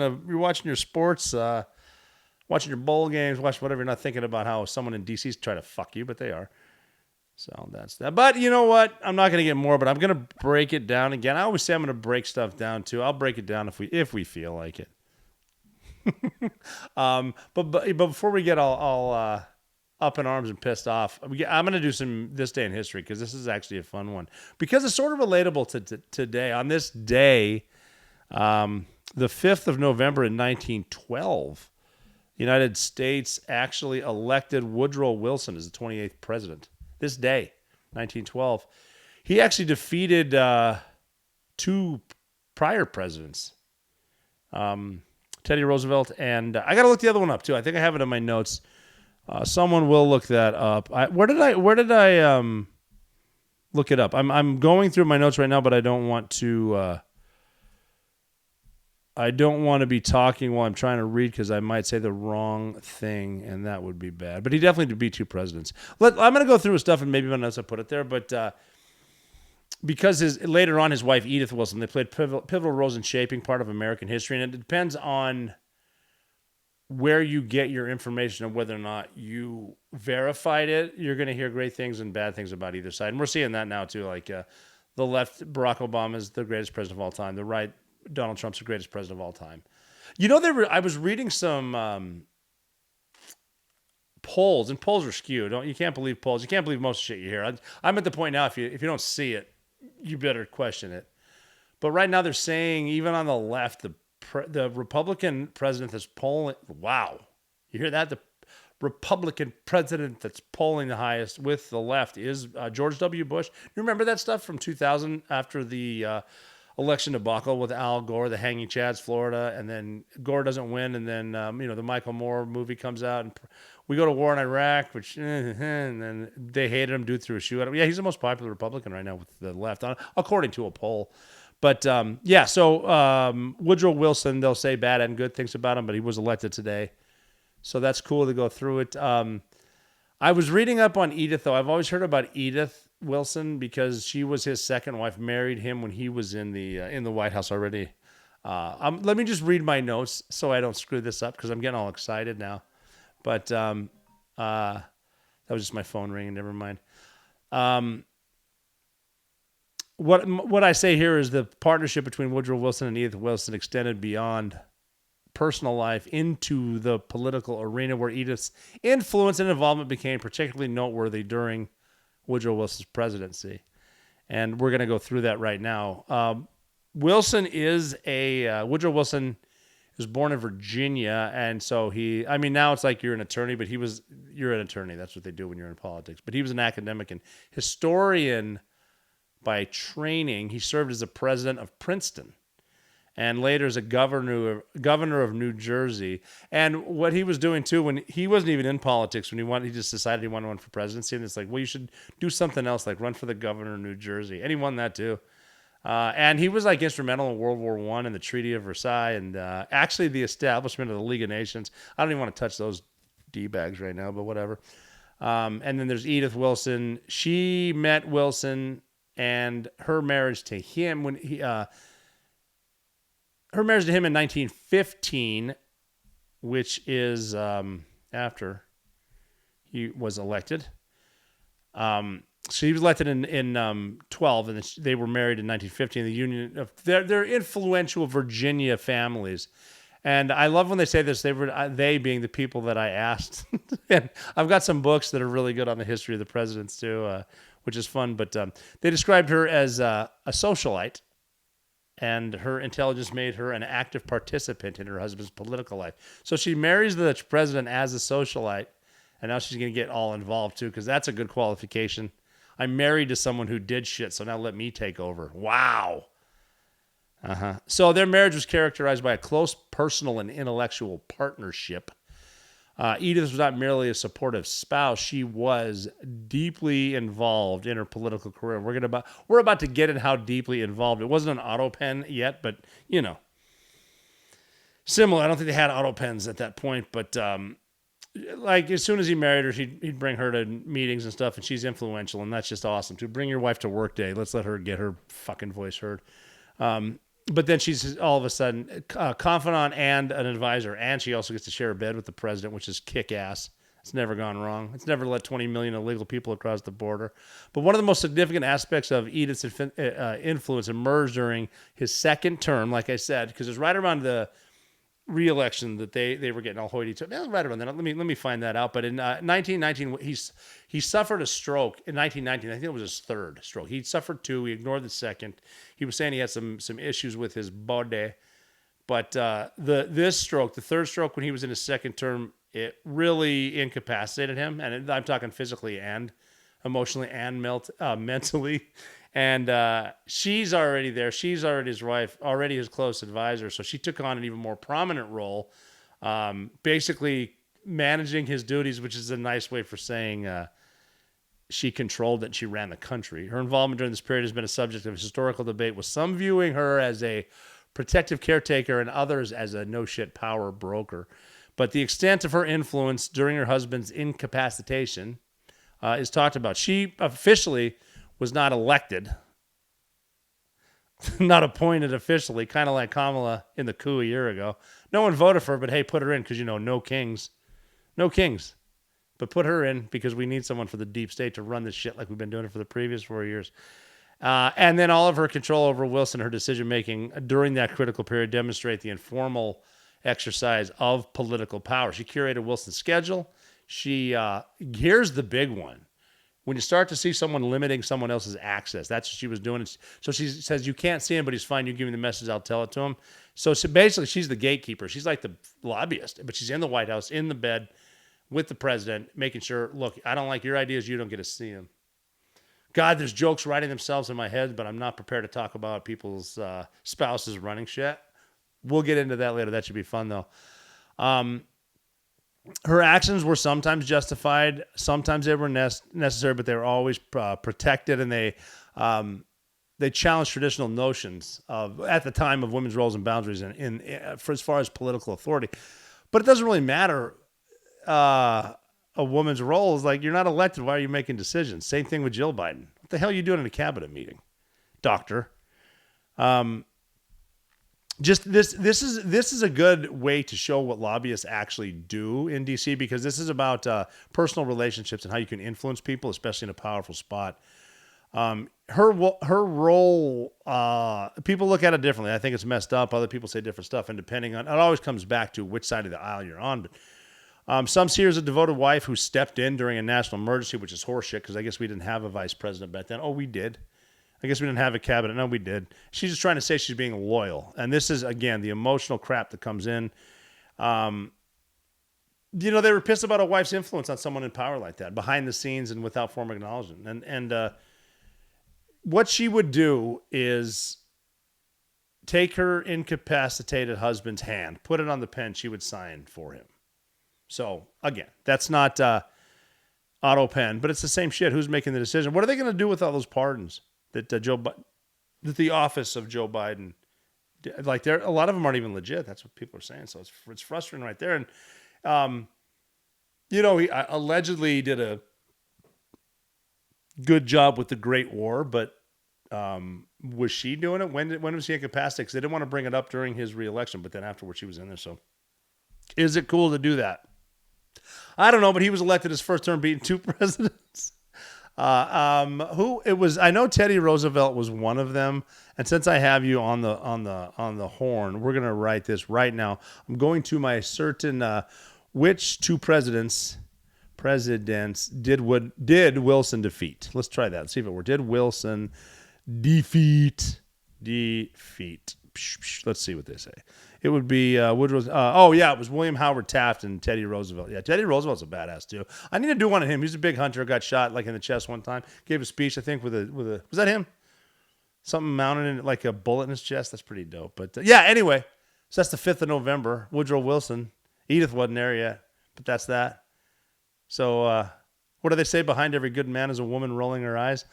your sports, watching your bowl games, watch whatever. You're not thinking about how someone in DC's trying to fuck you, but they are. So that's that. But you know what? I'm not going to get more, but I'm going to break it down again. I always say I'm going to break stuff down too. I'll break it down if we feel like it. But before we get all up in arms and pissed off, I'm going to do some This Day in History, because this is actually a fun one, because it's sort of relatable to today. On this day, the 5th of November in 1912, the United States actually elected Woodrow Wilson as the 28th president. This day, 1912. He actually defeated two prior presidents, Teddy Roosevelt, and I got to look the other one up too. I think I have it in my notes. Someone will look that up. Where did I look it up? I'm going through my notes right now, but I don't want to. I don't want to be talking while I'm trying to read, because I might say the wrong thing, and that would be bad. But he definitely did beat two presidents. I'm going to go through his stuff, and maybe my notes I put it there. But because later on, his wife Edith Wilson, they played pivotal roles in shaping part of American history, and it depends on where you get your information and whether or not you verified it. You're going to hear great things and bad things about either side, and we're seeing that now too. Like the left, Barack Obama is the greatest president of all time. The right, Donald Trump's the greatest president of all time. You know, I was reading some polls, and polls are skewed. You can't believe polls. You can't believe most shit you hear. I'm at the point now, if you don't see it, you better question it. But right now they're saying, even on the left, the Republican president that's polling, wow, you hear that? The Republican president that's polling the highest with the left is George W. Bush. You remember that stuff from 2000 after the election debacle with Al Gore, the Hanging Chads, Florida, and then Gore doesn't win, and then the Michael Moore movie comes out, and we go to war in Iraq, which and then they hated him, dude threw a shoe at him. Yeah, he's the most popular Republican right now with the left, according to a poll. But so Woodrow Wilson, they'll say bad and good things about him, but he was elected today, so that's cool to go through it. I was reading up on Edith, though. I've always heard about Edith Wilson because she was his second wife, married him when he was in the White House already. Let me just read my notes so I don't screw this up, because I'm getting all excited now. But that was just my phone ringing. Never mind. what I say here is the partnership between Woodrow Wilson and Edith Wilson extended beyond personal life into the political arena, where Edith's influence and involvement became particularly noteworthy during Woodrow Wilson's presidency. And we're going to go through that right now. Woodrow Wilson was born in Virginia, and so now it's like you're an attorney, but you're an attorney. That's what they do when you're in politics. But he was an academic and historian by training. He served as the president of Princeton and later as a governor of New Jersey. And what he was doing too, when he wasn't even in politics, he just decided he wanted to run for presidency. And it's like, well, you should do something else, like run for the governor of New Jersey. And he won that too. And he was like instrumental in World War I and the Treaty of Versailles and actually the establishment of the League of Nations. I don't even want to touch those D-bags right now, but whatever. And then there's Edith Wilson. She met Wilson, and her marriage to him in 1915, which is after he was elected. So he was elected in 12, and they were married in 1915. The union of they're influential Virginia families, and I love when they say this. They being the people that I asked, and I've got some books that are really good on the history of the presidents too, which is fun. But they described her as a socialite, and her intelligence made her an active participant in her husband's political life. So she marries the president as a socialite, and now she's going to get all involved too, because that's a good qualification. I'm married to someone who did shit, so now let me take over. Wow. So their marriage was characterized by a close personal and intellectual partnership. Edith was not merely a supportive spouse; she was deeply involved in her political career. We're about to get in how deeply involved. It wasn't an auto pen yet, but similar. I don't think they had auto pens at that point, but like as soon as he married her, he'd bring her to meetings and stuff, and she's influential, and that's just awesome. To bring your wife to work day, let's let her get her fucking voice heard. But then she's all of a sudden a confidant and an advisor, and she also gets to share a bed with the president, which is kick-ass. It's never gone wrong. It's never let 20 million illegal people across the border. But one of the most significant aspects of Edith's influence emerged during his second term, like I said, because it was right around the re-election that they were getting all hoity-toity. Right around then. Let me find that out. But in 1919, he suffered a stroke in 1919. I think it was his third stroke. He suffered two. He ignored the second. He was saying he had some issues with his body. But this stroke, the third stroke when he was in his second term, it really incapacitated him. And I'm talking physically and emotionally and mentally. And she's already there. She's already his wife, already his close advisor. So she took on an even more prominent role, basically managing his duties, which is a nice way for saying she controlled it. She ran the country. Her involvement during this period has been a subject of historical debate, with some viewing her as a protective caretaker and others as a no-shit power broker. But the extent of her influence during her husband's incapacitation is talked about. She officially was not elected, not appointed officially, kind of like Kamala in the coup a year ago. No one voted for her, but hey, put her in because, no kings. No kings. But put her in because we need someone for the deep state to run this shit like we've been doing it for the previous 4 years. And then all of her control over Wilson, her decision-making during that critical period demonstrate the informal exercise of political power. She curated Wilson's schedule. Here's the big one. When you start to see someone limiting someone else's access, that's what she was doing. So she says, you can't see him, but he's fine. You give me the message, I'll tell it to him. So basically, she's the gatekeeper. She's like the lobbyist, but she's in the White House, in the bed with the president, making sure, look, I don't like your ideas. You don't get to see them. God, there's jokes writing themselves in my head, but I'm not prepared to talk about people's spouses running shit. We'll get into that later. That should be fun, though. Her actions were sometimes justified, sometimes they were necessary, but they were always protected, and they challenged traditional notions at the time of women's roles and boundaries for as far as political authority. But it doesn't really matter. A woman's role is like, you're not elected. Why are you making decisions? Same thing with Jill Biden. What the hell are you doing in a cabinet meeting, doctor? Just this is a good way to show what lobbyists actually do in DC, because this is about personal relationships and how you can influence people, especially in a powerful spot. Her role, people look at it differently. I think it's messed up. Other people say different stuff, and depending on, it always comes back to which side of the aisle you're on. But some see her as a devoted wife who stepped in during a national emergency, which is horseshit because I guess we didn't have a vice president back then. Oh, we did. I guess we didn't have a cabinet. No, we did. She's just trying to say she's being loyal. And this is, again, the emotional crap that comes in. They were pissed about a wife's influence on someone in power like that, behind the scenes and without formal acknowledgement. And what she would do is take her incapacitated husband's hand, put it on the pen she would sign for him. So, again, that's not auto pen, but it's the same shit. Who's making the decision? What are they going to do with all those pardons that that the office of Joe Biden, like, a lot of them aren't even legit. That's what people are saying. So it's frustrating right there. And he allegedly did a good job with the Great War, but was she doing it? When was he incapacitated? Because they didn't want to bring it up during his reelection, but then afterwards she was in there. So is it cool to do that? I don't know, but he was elected his first term beating 2 presidents. Who it was? I know Teddy Roosevelt was one of them. And since I have you on the horn, we're gonna write this right now. I'm going to my certain which 2 presidents did Wilson defeat? Let's try that. Let's see if it worked. Did Wilson defeat? Let's see what they say. It would be Woodrow's. It was William Howard Taft and Teddy Roosevelt. Yeah, Teddy Roosevelt's a badass too. I need to do one of him. He's a big hunter. Got shot like in the chest one time. Gave a speech, I think, with a. Was that him? Something mounted in like a bullet in his chest. That's pretty dope. But anyway, so that's the 5th of November. Woodrow Wilson. Edith wasn't there yet, but that's that. So what do they say? Behind every good man is a woman rolling her eyes.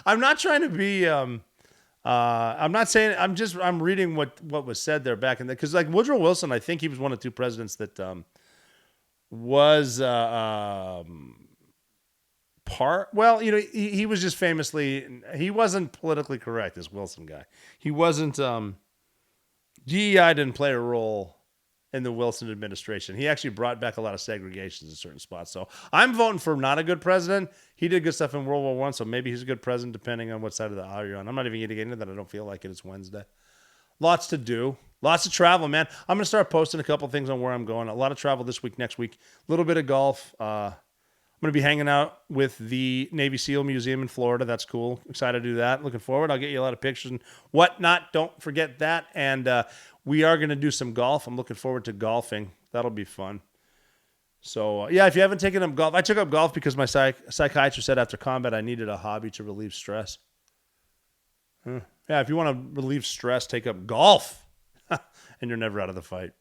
I'm not trying to be. I'm not saying. I'm reading what was said there back in the, because like Woodrow Wilson, I think he was one of 2 presidents that was he was just famously, he wasn't politically correct, this Wilson guy. He wasn't. DEI didn't play a role in the Wilson administration. He actually brought back a lot of segregations in certain spots. So I'm voting for not a good president. He did good stuff in World War I, so maybe he's a good president depending on what side of the aisle you're on. I'm not even going to get into that. I don't feel like it. It's Wednesday. Lots to do. Lots of travel, man. I'm going to start posting a couple things on where I'm going. A lot of travel this week, next week. A little bit of golf. I'm going to be hanging out with the Navy SEAL Museum in Florida. That's cool. Excited to do that. Looking forward. I'll get you a lot of pictures and whatnot. Don't forget that. And we are going to do some golf. I'm looking forward to golfing. That'll be fun. So, if you haven't taken up golf, I took up golf because my psychiatrist said after combat I needed a hobby to relieve stress. Yeah, if you want to relieve stress, take up golf. And you're never out of the fight.